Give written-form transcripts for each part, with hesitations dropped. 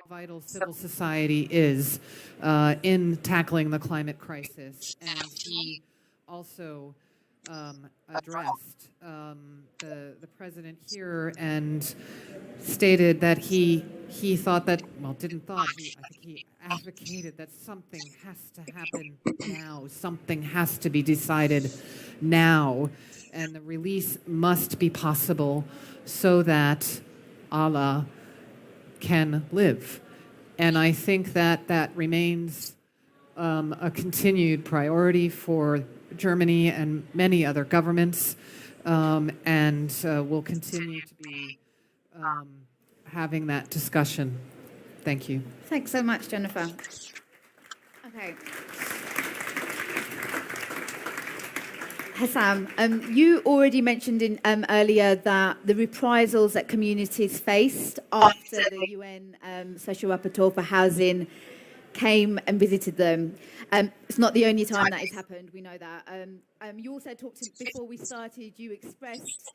vital civil society is in tackling the climate crisis. And he also addressed the president here and stated that he thought that, well, didn't thought, I think he advocated that something has to happen now, something has to be decided now, and the release must be possible so that Alaa can live. And I think that that remains a continued priority for Germany and many other governments, and we'll continue to be having that discussion. Thank you. Thanks so much, Jennifer. Okay. Hossam, you already mentioned earlier that the reprisals that communities faced after the UN Special Rapporteur for Housing came and visited them. It's not the only time that has happened, we know that. You also talked, before we started, you expressed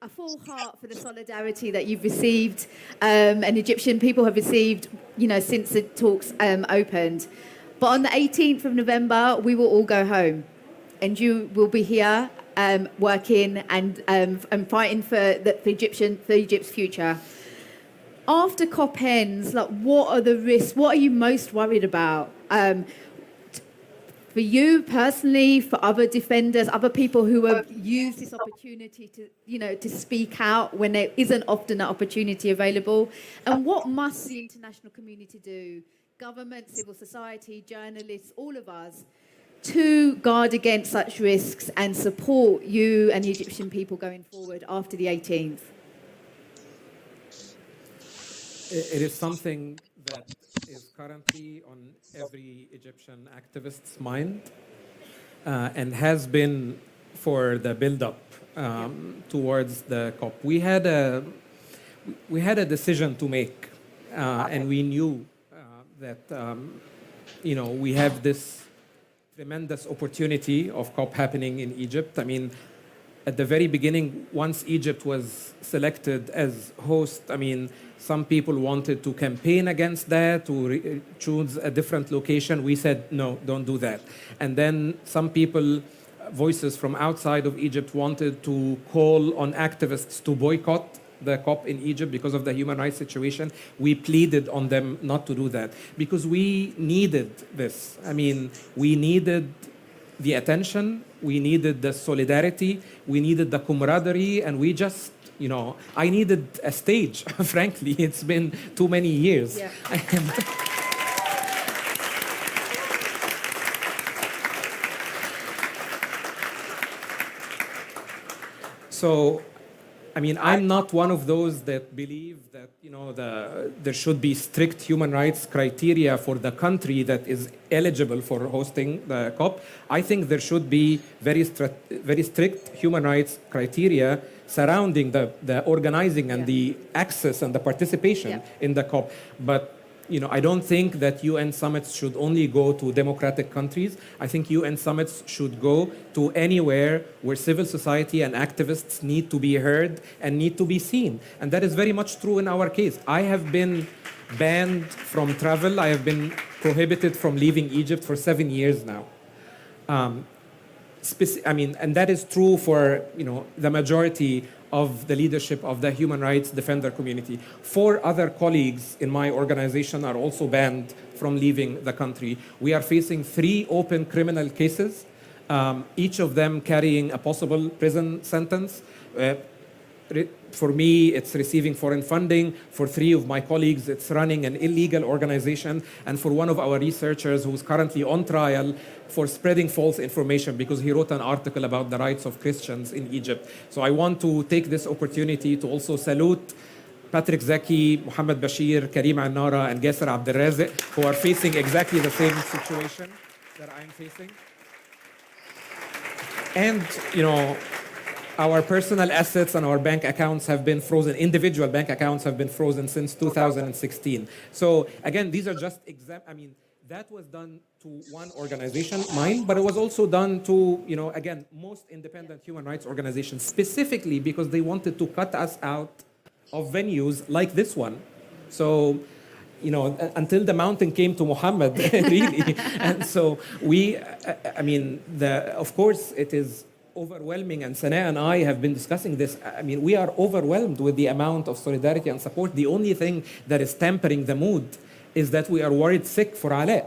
a full heart for the solidarity that you've received and Egyptian people have received, since the talks opened. But on the 18th of November, we will all go home. And you will be here working and fighting for Egypt's future. After COP ends, what are the risks? What are you most worried about? For you personally, for other defenders, other people who have used this opportunity to speak out when there isn't often that opportunity available? And what must the international community do? Government, civil society, journalists, all of us, to guard against such risks and support you and the Egyptian people going forward after the 18th? It is something that is currently on every Egyptian activist's mind and has been for the build-up towards the COP. We had a decision to make, and we knew that we have this tremendous opportunity of COP happening in Egypt. I mean, at the very beginning, once Egypt was selected as host, some people wanted to campaign against that, to choose a different location. We said, no, don't do that. And then some people, voices from outside of Egypt, wanted to call on activists to boycott the COP in Egypt because of the human rights situation. We pleaded on them not to do that because we needed this. We needed the attention, we needed the solidarity, we needed the camaraderie, and we just, I needed a stage, frankly. It's been too many years. Yeah. So, I'm not one of those that believe that, there should be strict human rights criteria for the country that is eligible for hosting the COP. I think there should be very strict human rights criteria surrounding the organizing and the access and the participation in the COP. But I don't think that UN summits should only go to democratic countries. I think UN summits should go to anywhere where civil society and activists need to be heard and need to be seen. And that is very much true in our case. I have been banned from travel. I have been prohibited from leaving Egypt for 7 years now. And that is true for the majority of the leadership of the human rights defender community. 4 other colleagues in my organization are also banned from leaving the country. We are facing 3 open criminal cases, each of them carrying a possible prison sentence. For me, it's receiving foreign funding. For 3 of my colleagues, it's running an illegal organization. And for one of our researchers who's currently on trial for spreading false information because he wrote an article about the rights of Christians in Egypt. So I want to take this opportunity to also salute Patrick Zaki, Mohammed Bashir, Karim Annara, and Gasser Abdelrazek, who are facing exactly the same situation that I'm facing. And, our personal assets and our bank accounts have been frozen. Individual bank accounts have been frozen since 2016. So again, these are just that was done to one organization, mine, but it was also done to, again, most independent human rights organizations, specifically because they wanted to cut us out of venues like this one. So until the mountain came to Muhammad, really. And so of course, it is overwhelming, and Sanaa and I have been discussing this. I mean, we are overwhelmed with the amount of solidarity and support. The only thing that is tempering the mood is that we are worried sick for Alaa.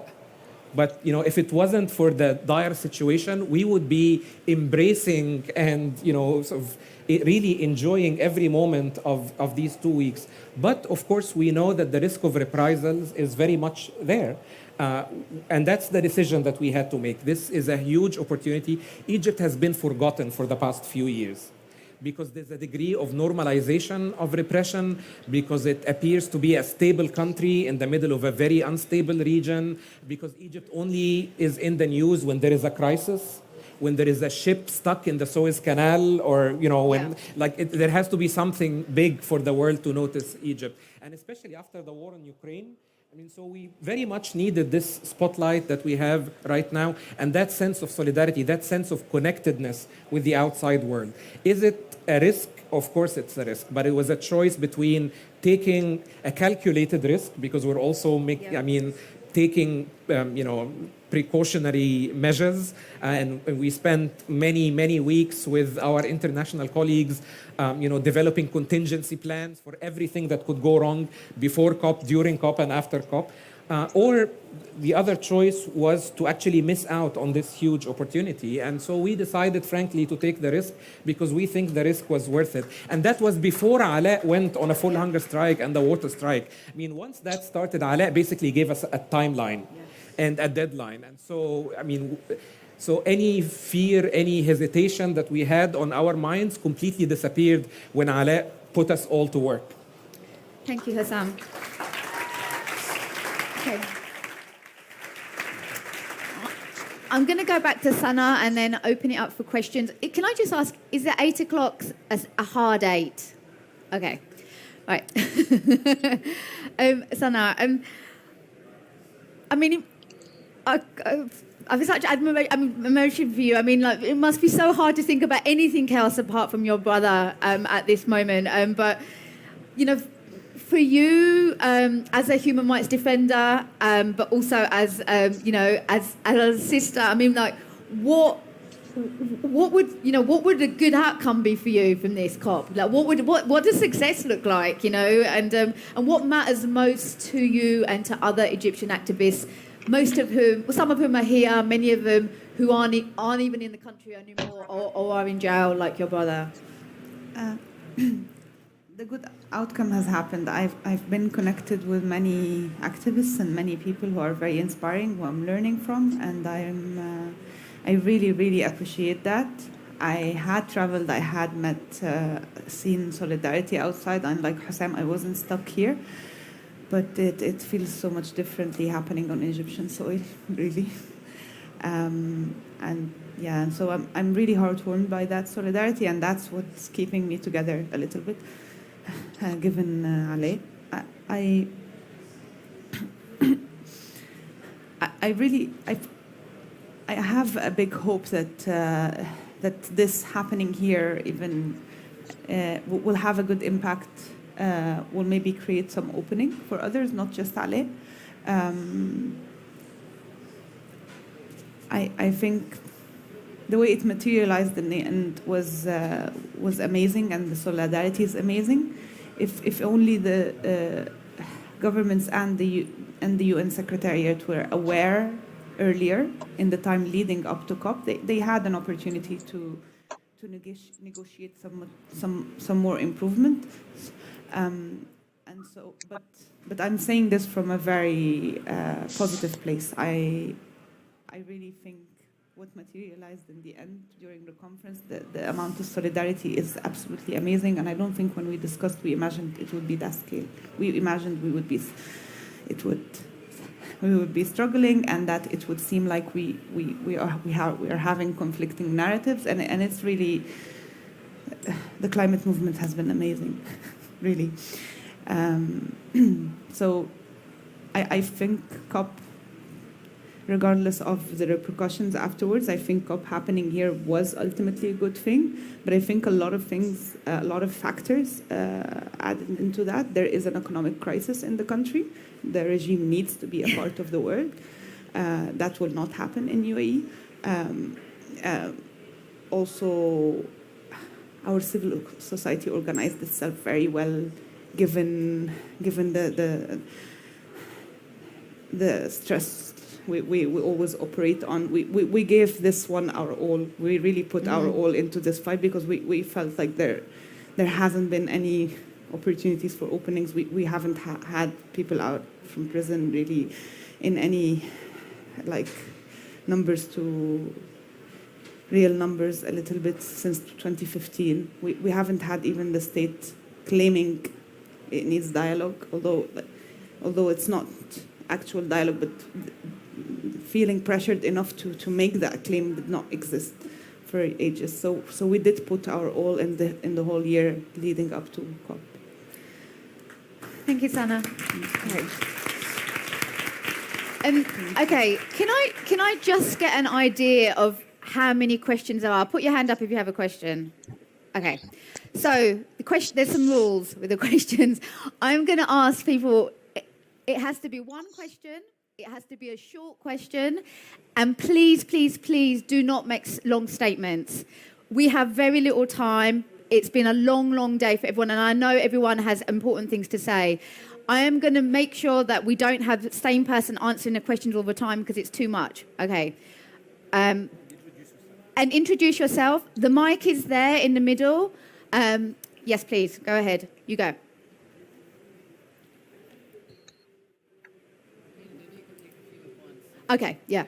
But if it wasn't for the dire situation, we would be embracing and sort of really enjoying every moment of these 2 weeks. But of course, we know that the risk of reprisals is very much there. And that's the decision that we had to make. This is a huge opportunity. Egypt has been forgotten for the past few years because there's a degree of normalization of repression, because it appears to be a stable country in the middle of a very unstable region, because Egypt only is in the news when there is a crisis, when there is a ship stuck in the Suez Canal, or there has to be something big for the world to notice Egypt. And especially after the war in Ukraine, so we very much needed this spotlight that we have right now, and that sense of solidarity, that sense of connectedness with the outside world. Is it a risk? Of course it's a risk, but it was a choice between taking a calculated risk, because we're also taking precautionary measures, and we spent many weeks with our international colleagues developing contingency plans for everything that could go wrong before COP, during COP, and after COP. Or the other choice was to actually miss out on this huge opportunity. And so we decided, frankly, to take the risk because we think the risk was worth it. And that was before Alaa went on a full hunger strike and the water strike. Once that started, Alaa basically gave us a timeline and a deadline. And so, so any fear, any hesitation that we had on our minds completely disappeared when Alaa put us all to work. Thank you, Hossam. Okay. I'm going to go back to Sanaa and then open it up for questions. Can I just ask, is the 8 o'clock a hard 8? Okay. Right. Sanaa, I have such admiration for you. It must be so hard to think about anything else apart from your brother at this moment. But, for you as a human rights defender, but also as as a sister, what would a good outcome be for you from this COP? Like, what does success look like? And what matters most to you and to other Egyptian activists? Some of whom are here, many of them who aren't even in the country anymore, or are in jail, like your brother. The good outcome has happened. I've been connected with many activists and many people who are very inspiring, who I'm learning from, and I really appreciate that. I had traveled, I had met, seen solidarity outside. Unlike Hossam, I wasn't stuck here, but it feels so much differently happening on Egyptian soil, really. And so I'm really heartwarmed by that solidarity, and that's what's keeping me together a little bit. Given Alaa, I have a big hope that this happening here even will have a good impact. Will maybe create some opening for others, not just Alaa. I think the way it materialized in the end was amazing, and the solidarity is amazing. If only the governments and the UN Secretariat were aware earlier in the time leading up to COP, they had an opportunity to negotiate some more improvement. But I'm saying this from a very positive place. I really think what materialized in the end during the conference, the amount of solidarity is absolutely amazing. And I don't think when we discussed, we imagined it would be that scale. We imagined we would be struggling, and that it would seem like we are having conflicting narratives. And it's really, the climate movement has been amazing, really. So I think COP regardless of the repercussions afterwards. I think COP happening here was ultimately a good thing, but I think a lot of things, a lot of factors added into that. There is an economic crisis in the country. The regime needs to be a part of the world. That will not happen in UAE. Also, our civil society organized itself very well, given the stress we always operate on. We gave this one our all. We really put our all into this fight because we felt like there hasn't been any opportunities for openings. We haven't had people out from prison really in any like numbers to real numbers a little bit since 2015. We haven't had even the state claiming it needs dialogue, although it's not actual dialogue, but feeling pressured enough to make that claim did not exist for ages. So we did put our all in the whole year leading up to COP. Thank you, Sanaa. Okay, can I just get an idea of how many questions there are? Put your hand up if you have a question. Okay, so the question, there's some rules with the questions. I'm going to ask people, it has to be one question, it has to be a short question, and please, please, please do not make long statements. We have very little time. It's been a long, long day for everyone, and I know everyone has important things to say. I am going to make sure that we don't have the same person answering the questions all the time because it's too much. Okay. And introduce yourself. The mic is there in the middle. Yes, please. Go ahead. You go. Okay, yeah.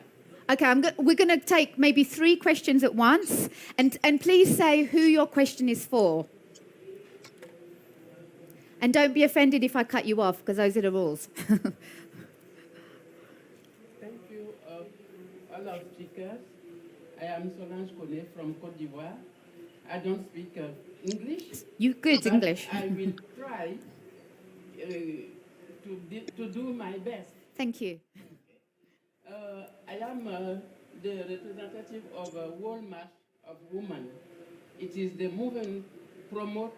Okay, we're going to take maybe 3 questions at once. And please say who your question is for. And don't be offended if I cut you off, because those are the rules. Thank you, all our speakers. I am Solange Kone from Côte d'Ivoire. I don't speak English. You good English. I will try to do my best. Thank you. I am the representative of a World March of Women. It is the movement promote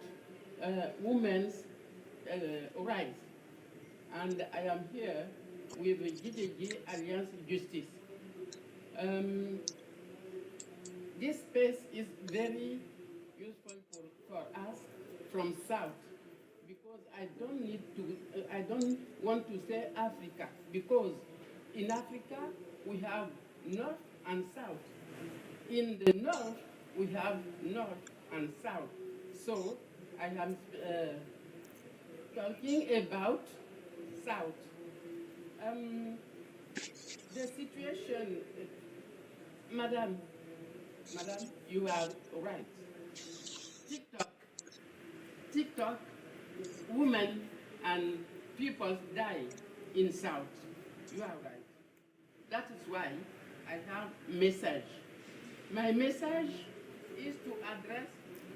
women's rights. And I am here with the GDG Alliance Justice. This space is very useful for us from South because I don't want to say Africa because in Africa we have North and South. In the North we have North and South. So I am talking about South. The situation, Madam, you are right. TikTok, women and people die in South. You are right. That is why I have message. My message is to address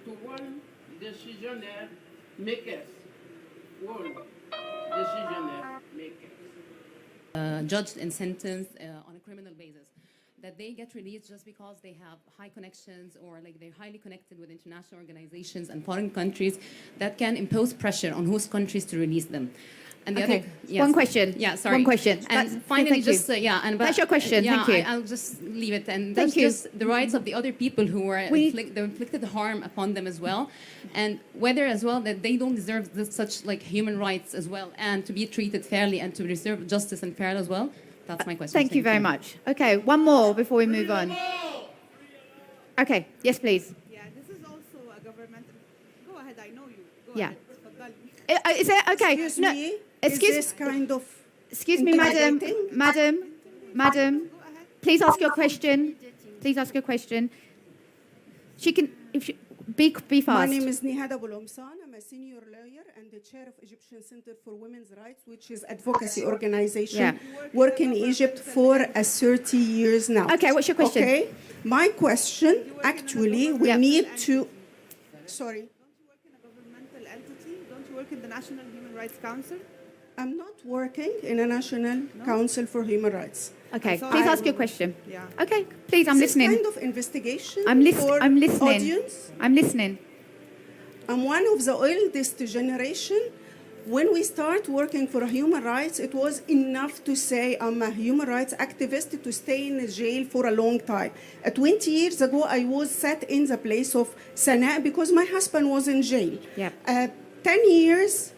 to one decisionaire makers. One decisionaire makers. Judged and sentenced on a criminal basis, that they get released just because they have high connections or like they're highly connected with international organizations and foreign countries that can impose pressure on host countries to release them. And the Okay. other, yes. One question. Yeah, sorry. One question. And finally, thank you. just That's your question. Yeah, Thank you. I'll just leave it. And Thank that's you. just the rights of the other people who were they inflicted harm upon them as well, and whether as well that they don't deserve such like human rights as well, and to be treated fairly and to deserve justice and fair as well. That's my question. Thank you very much. Okay, one more before we move on. Okay, yes, please. Yeah, this is also a governmental. Go ahead, I know you. Go Yeah. ahead. Is it okay? Excuse No, me? excuse- Is this kind of Excuse me, madam. Madam. Please ask your question. Please ask your question. She can. If she, be My fast. name is Nihada Boulomsan. I'm a senior lawyer and the chair of Egyptian Center for Women's Rights, which is advocacy organization working in Egypt for 30 years now. Okay, what's your question? Okay, my question, actually, we need to, sorry. Don't you work in a governmental entity? Don't you work in the National Human Rights Council? I'm not working in a National Council for Human Rights. Okay, So please I- ask your question. Yeah. Okay, please, I'm This listening. kind of investigation I'm for listening. audience. I'm listening. I'm one of the oldest generation. When we start working for human rights, it was enough to say I'm a human rights activist to stay in jail for a long time. 20 years ago, I was sat in the place of Sanaa because my husband was in jail. Yep. 10 years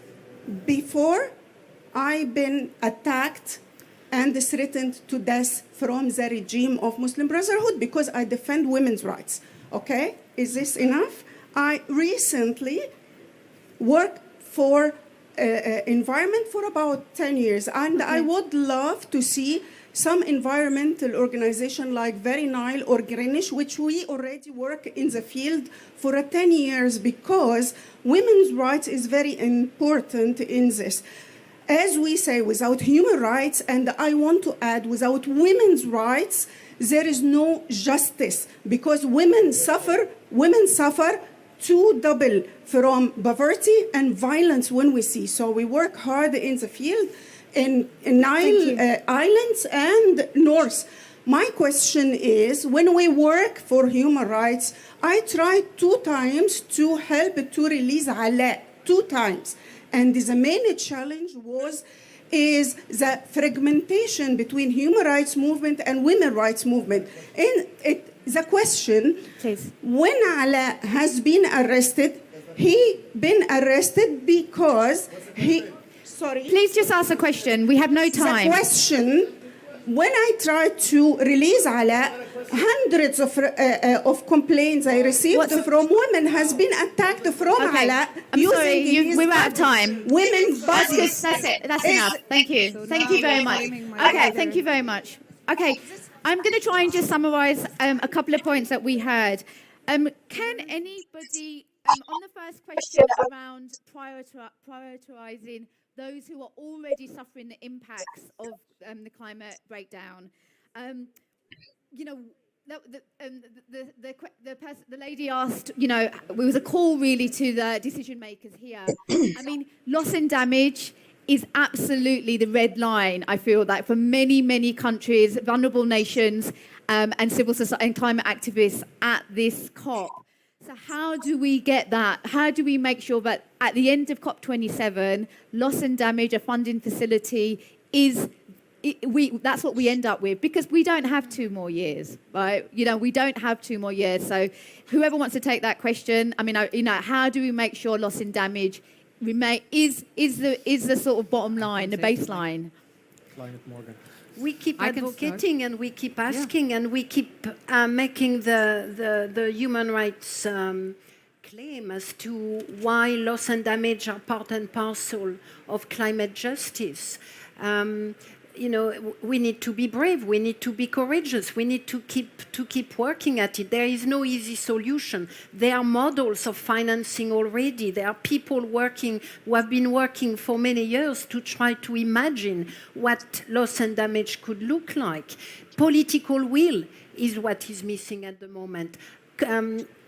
before, I've been attacked and threatened to death from the regime of Muslim Brotherhood because I defend women's rights. Okay? Is this enough? I recently worked for environment for about 10 years, and I would love to see some environmental organization like Very Nile or Greenwich, which we already work in the field for 10 years because women's rights is very important in this. As we say, without human rights, and I want to add, without women's rights, there is no justice because women suffer double from poverty and violence when we see. So we work hard in the field in Nile Islands and North. My question is, when we work for human rights, I tried 2 times to help to release Alaa, 2 times. And the main challenge is the fragmentation between human rights movement and women rights movement. The question, Please. when Alaa has been arrested, he been arrested because he, sorry. Please just ask a question. We have no time. The question, when I tried to release Alaa, hundreds of complaints I received from women has been attacked from Alaa. I'm sorry, his we're out of time. Women's That's good. bodies. That's it. That's enough. Thank you. Thank you very much. Okay, thank you very much. Okay, I'm going to try and just summarize a couple of points that we had. Can anybody, on the first question around prioritizing those who are already suffering the impacts of the climate breakdown, you know, the lady asked, you know, it was a call really to the decision makers here. I mean, loss and damage is absolutely the red line, I feel, that for many, many countries, vulnerable nations, and civil society and climate activists at this COP. So how do we get that? How do we make sure that at the end of COP27, loss and damage, a funding facility, that's what we end up with, because we don't have 2 more years, right? You know, we don't have 2 more years. So whoever wants to take that question, I mean, you know, how do we make sure loss and damage is the sort of bottom line, the baseline? Climate Morgan. We keep I can advocating and we keep asking and we keep making the human rights claim as to why loss and damage are part and parcel of climate justice. You know, we need to be brave. We need to be courageous. We need to keep working at it. There is no easy solution. There are models of financing already. There are people working who have been working for many years to try to imagine what loss and damage could look like. Political will is what is missing at the moment.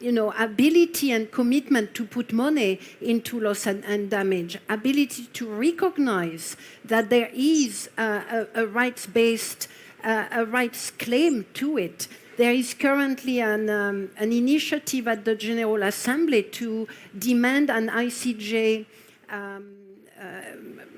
You know, ability and commitment to put money into loss and damage, ability to recognize that there is a rights-based, a rights claim to it. There is currently an initiative at the General Assembly to demand an ICJ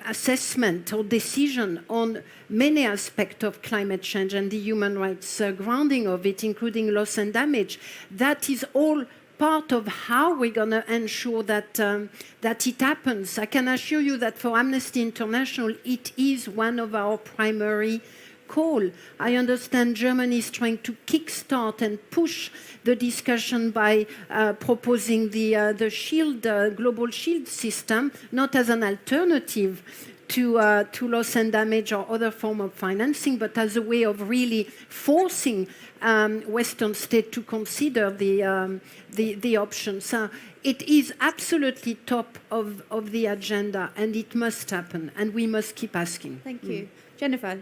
assessment or decision on many aspects of climate change and the human rights grounding of it, including loss and damage. That is all part of how we're going to ensure that that it happens. I can assure you that for Amnesty International, it is one of our primary call. I understand Germany is trying to kickstart and push the discussion by proposing the shield, global shield system, not as an alternative to loss and damage or other form of financing, but as a way of really forcing Western states to consider the options. It is absolutely top of the agenda, and it must happen, and we must keep asking. Thank you. Jennifer?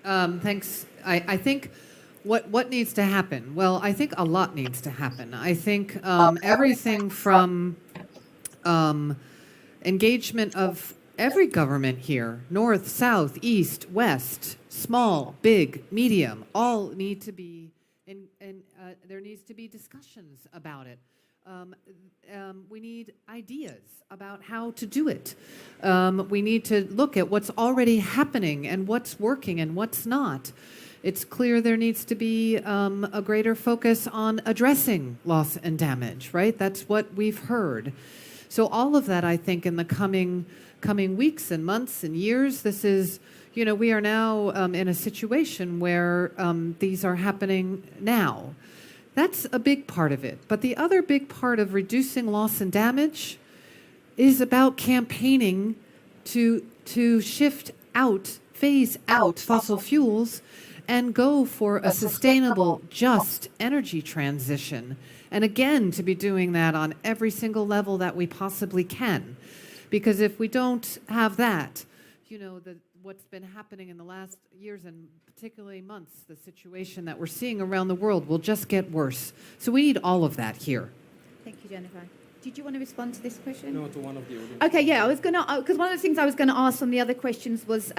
Thanks. I think what needs to happen? Well, I think a lot needs to happen. I think everything from engagement of every government here, north, south, east, west, small, big, medium, all need to be, there needs to be discussions about it. We need ideas about how to do it. We need to look at what's already happening and what's working and what's not. It's clear there needs to be a greater focus on addressing loss and damage, right? That's what we've heard. So all of that, I think, in the coming weeks and months and years, this is, we are now in a situation where these are happening now. That's a big part of it. But the other big part of reducing loss and damage is about campaigning to shift out, phase out fossil fuels and go for a sustainable, just energy transition. And again, to be doing that on every single level that we possibly can. Because if we don't have that, what's been happening in the last years and particularly months, the situation that we're seeing around the world will just get worse. So we need all of that here. Thank you, Jennifer. Did you want to respond to this question? No, to one of the audience. Okay, yeah, I was going to, because one of the things I was going to ask from the other questions was,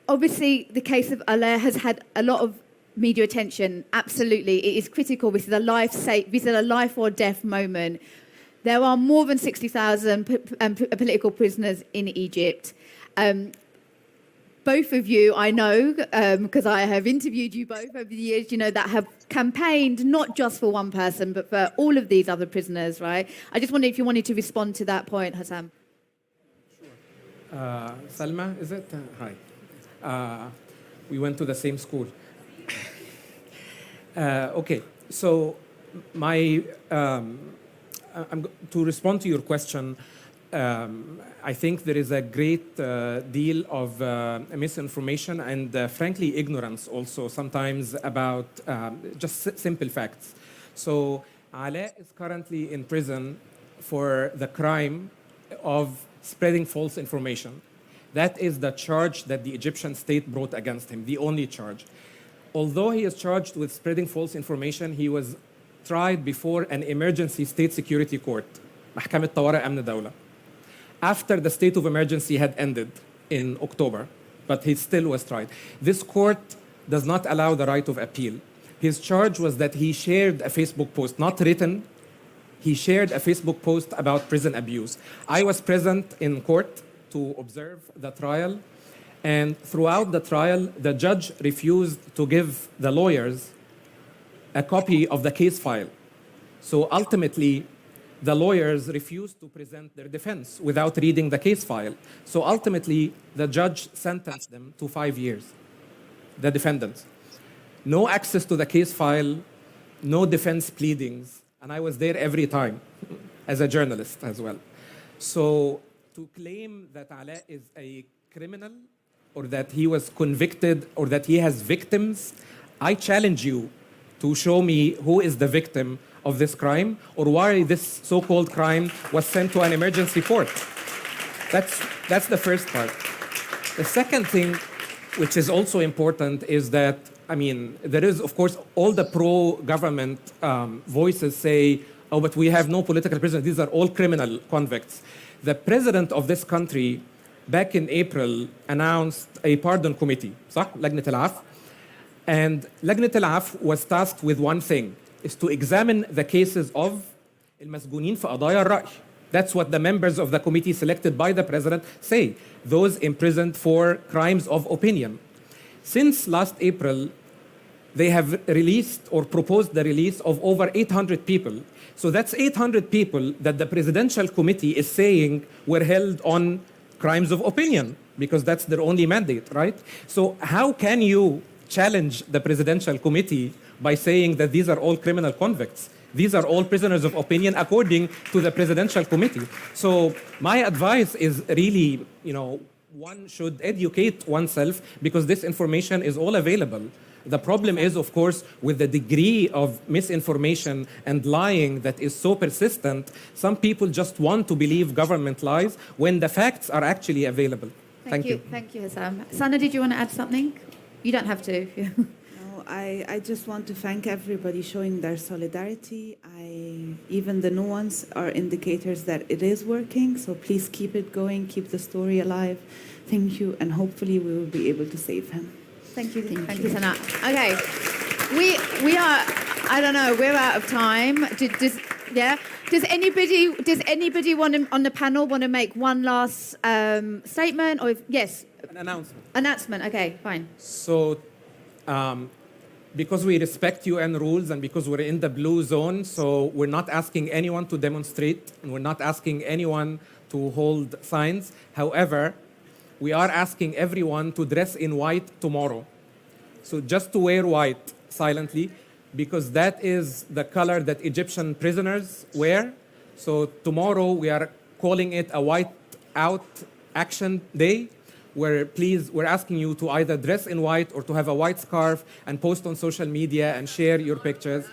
obviously the case of Alaa has had a lot of media attention. Absolutely, it is critical. This is a life or death moment. There are more than 60,000 political prisoners in Egypt. Both of you, I know, because I have interviewed you both over the years, that have campaigned not just for one person, but for all of these other prisoners, right? I just wondered if you wanted to respond to that point, Hossam. Sure. Salma, is it? Hi. We went to the same school. Okay, so to respond to your question, I think there is a great deal of misinformation and frankly ignorance also sometimes about just simple facts. So Alaa is currently in prison for the crime of spreading false information. That is the charge that the Egyptian state brought against him, the only charge. Although he is charged with spreading false information, he was tried before an emergency state security court, محكمة طوارئ أمن دولة. After the state of emergency had ended in October, but he still was tried. This court does not allow the right of appeal. His charge was that he shared a Facebook post, not written. He shared a Facebook post about prison abuse. I was present in court to observe the trial, and throughout the trial, the judge refused to give the lawyers a copy of the case file. So ultimately, the lawyers refused to present their defense without reading the case file. So ultimately, the judge sentenced them to 5 years, the defendants. No access to the case file, no defense pleadings, and I was there every time as a journalist as well. So to claim that Alaa is a criminal or that he was convicted or that he has victims, I challenge you to show me who is the victim of this crime or why this so-called crime was sent to an emergency court. That's the first part. The second thing, which is also important, is that, there is, of course, all the pro-government voices say, oh, but we have no political prisoners. These are all criminal convicts. The president of this country, back in April, announced a pardon committee, صح? لجنة العفو. And لجنة العفو was tasked with one thing, is to examine the cases of المسجونين في قضايا الرأي. That's what the members of the committee selected by the president say, those imprisoned for crimes of opinion. Since last April, they have released or proposed the release of over 800 people. So that's 800 people that the presidential committee is saying were held on crimes of opinion, because that's their only mandate, right? So how can you challenge the presidential committee by saying that these are all criminal convicts? These are all prisoners of opinion according to the presidential committee. So my advice is really, one should educate oneself because this information is all available. The problem is, of course, with the degree of misinformation and lying that is so persistent, some people just want to believe government lies when the facts are actually available. Thank you. Thank you, Hossam. Sanaa, did you want to add something? You don't have to. No, I just want to thank everybody showing their solidarity. even the no ones are indicators that it is working. So please keep it going, keep the story alive. Thank you, and hopefully we will be able to save him. Thank you, Sanaa. Okay, we are. I don't know. We're out of time. Does anybody want to, on the panel want to make one last statement? Or yes, An announcement. Announcement. Okay, fine. So, because we respect UN rules and because we're in the blue zone, so we're not asking anyone to demonstrate and we're not asking anyone to hold signs. However, we are asking everyone to dress in white tomorrow. So just to wear white silently, because that is the color that Egyptian prisoners wear. So tomorrow we are calling it a white out action day, where we're asking you to either dress in white or to have a white scarf and post on social media and share your pictures.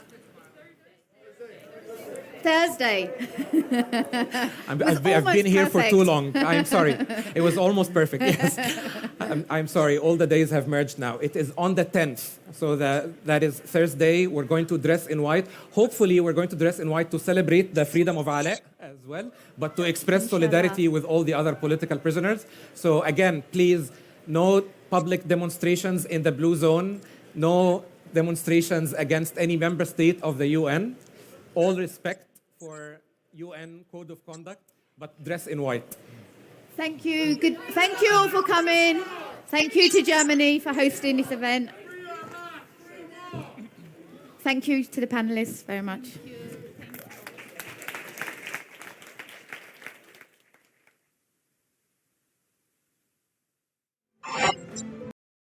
Thursday. I've been here for too long. I'm sorry. It was almost perfect, yes. I'm sorry. All the days have merged now. It is on the 10th. So that is Thursday. We're going to dress in white. Hopefully, we're going to dress in white to celebrate the freedom of Alaa as well, but to express solidarity with all the other political prisoners. So again, please, no public demonstrations in the blue zone, no demonstrations against any member state of the UN. All respect for UN Code of Conduct, but dress in white. Thank you. Good. Thank you all for coming. Thank you to Germany for hosting this event. Thank you to the panelists very much.